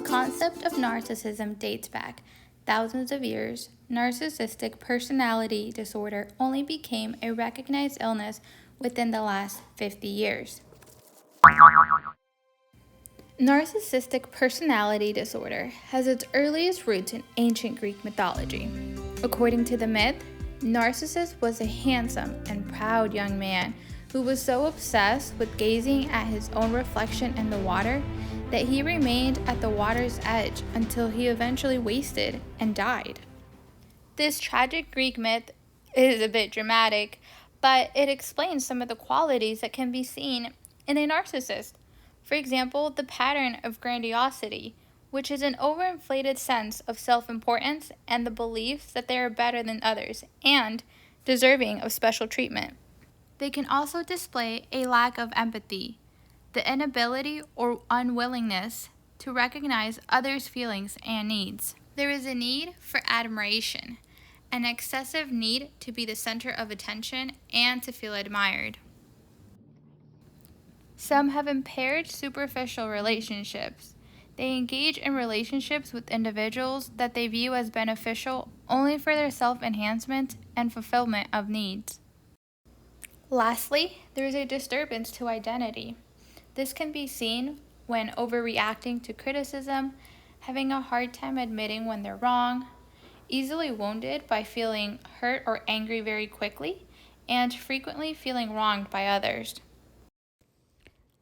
concept of narcissism dates back thousands of years. Narcissistic personality disorder only became a recognized illness within the last 50 years. Narcissistic personality disorder has its earliest roots in ancient Greek mythology. According to the myth, Narcissus was a handsome and proud young man who was so obsessed with gazing at his own reflection in the water that he remained at the water's edge until he eventually wasted and died. This tragic Greek myth is a bit dramatic, but it explains some of the qualities that can be seen in a narcissist. For example, the pattern of grandiosity, which is an overinflated sense of self-importance and the belief that they are better than others and deserving of special treatment. They can also display a lack of empathy, the inability or unwillingness to recognize others' feelings and needs. There is a need for admiration, an excessive need to be the center of attention and to feel admired. Some have impaired superficial relationships. They engage in relationships with individuals that they view as beneficial only for their self-enhancement and fulfillment of needs. Lastly, there is a disturbance to identity. This can be seen when overreacting to criticism, having a hard time admitting when they're wrong, easily wounded by feeling hurt or angry very quickly, and frequently feeling wronged by others.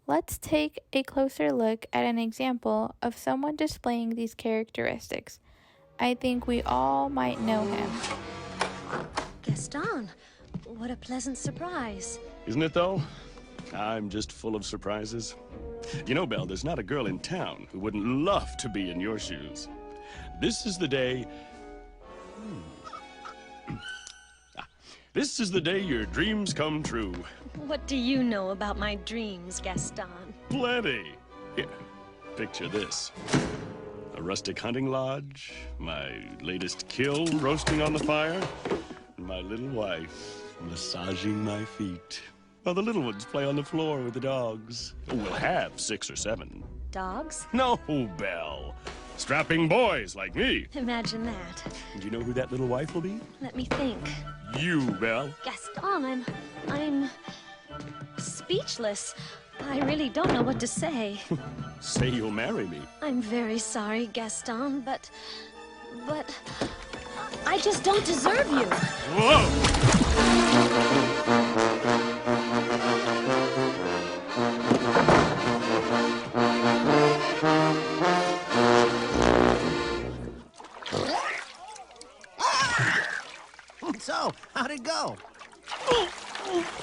Let's take a closer look at an example of someone displaying these characteristics. I think we all might know him. Gaston, what a pleasant surprise. Isn't it, though? I'm just full of surprises. You know, Belle, there's not a girl in town who wouldn't love to be in your shoes. This is the day... This is the day your dreams come true. What do you know about my dreams, Gaston? Plenty. Here, picture this. A rustic hunting lodge, my latest kill roasting on the fire, and my little wife massaging my feet. While the little ones play on the floor with the dogs. We'll have 6 or 7. Dogs? No, Belle. Strapping boys like me. Imagine that. And you know who that little wife will be? Let me think. You, Belle. Gaston, I'm speechless. I really don't know what to say. Say you'll marry me. I'm very sorry, Gaston, but I just don't deserve you. Whoa! So, how'd it go?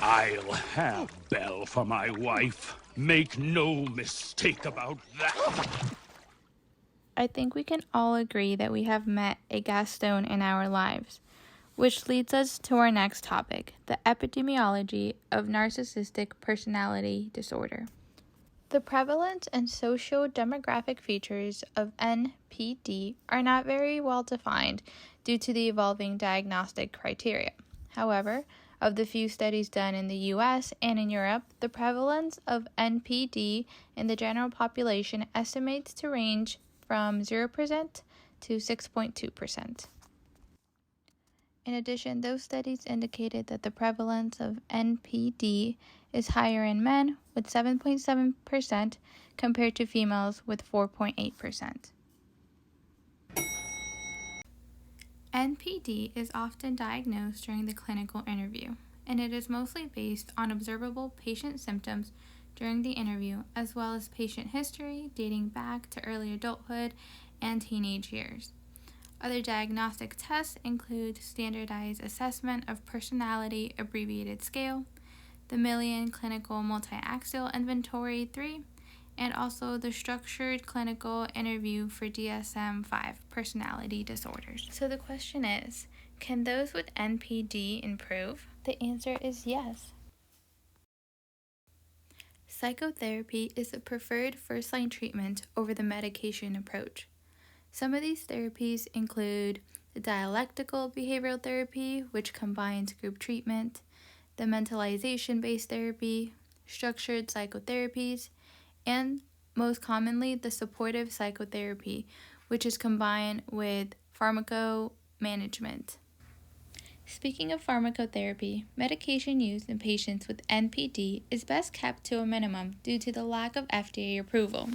I'll have Belle for my wife. Make no mistake about that. I think we can all agree that we have met a Gaston in our lives, which leads us to our next topic, the epidemiology of narcissistic personality disorder. The prevalence and socio-demographic features of NPD are not very well defined due to the evolving diagnostic criteria. However, of the few studies done in the US and in Europe, the prevalence of NPD in the general population estimates to range from 0% to 6.2%. In addition, those studies indicated that the prevalence of NPD is higher in men with 7.7% compared to females with 4.8%. NPD is often diagnosed during the clinical interview, and it is mostly based on observable patient symptoms during the interview, as well as patient history dating back to early adulthood and teenage years. Other diagnostic tests include standardized assessment of personality abbreviated scale, the Millian Clinical Multi-Axial Inventory 3, and also the Structured Clinical Interview for DSM-5 personality disorders. So the question is, can those with NPD improve? The answer is yes. Psychotherapy is the preferred first-line treatment over the medication approach. Some of these therapies include the dialectical behavioral therapy, which combines group treatment, the mentalization-based therapy, structured psychotherapies, and most commonly the supportive psychotherapy, which is combined with pharmacomanagement. Speaking of pharmacotherapy, medication used in patients with NPD is best kept to a minimum due to the lack of FDA approval.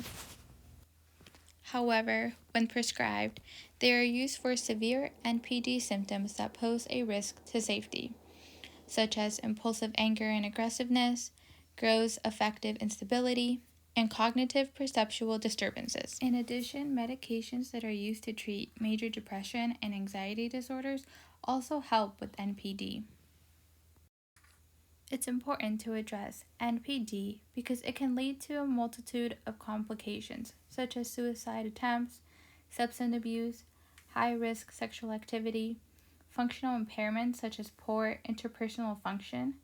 However, when prescribed, they are used for severe NPD symptoms that pose a risk to safety, such as impulsive anger and aggressiveness, gross affective instability, and cognitive perceptual disturbances. In addition, medications that are used to treat major depression and anxiety disorders also help with NPD. It's important to address NPD because it can lead to a multitude of complications, such as suicide attempts, substance abuse, high-risk sexual activity, functional impairments such as poor interpersonal function,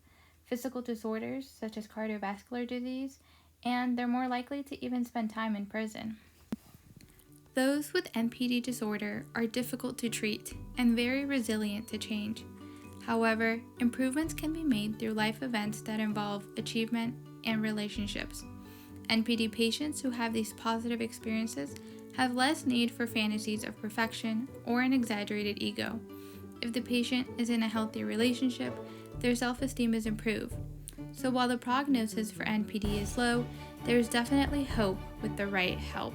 physical disorders such as cardiovascular disease, and they're more likely to even spend time in prison. Those with NPD disorder are difficult to treat and very resilient to change. However, improvements can be made through life events that involve achievement and relationships. NPD patients who have these positive experiences have less need for fantasies of perfection or an exaggerated ego. If the patient is in a healthy relationship, their self-esteem is improved. So while the prognosis for NPD is low, there is definitely hope with the right help.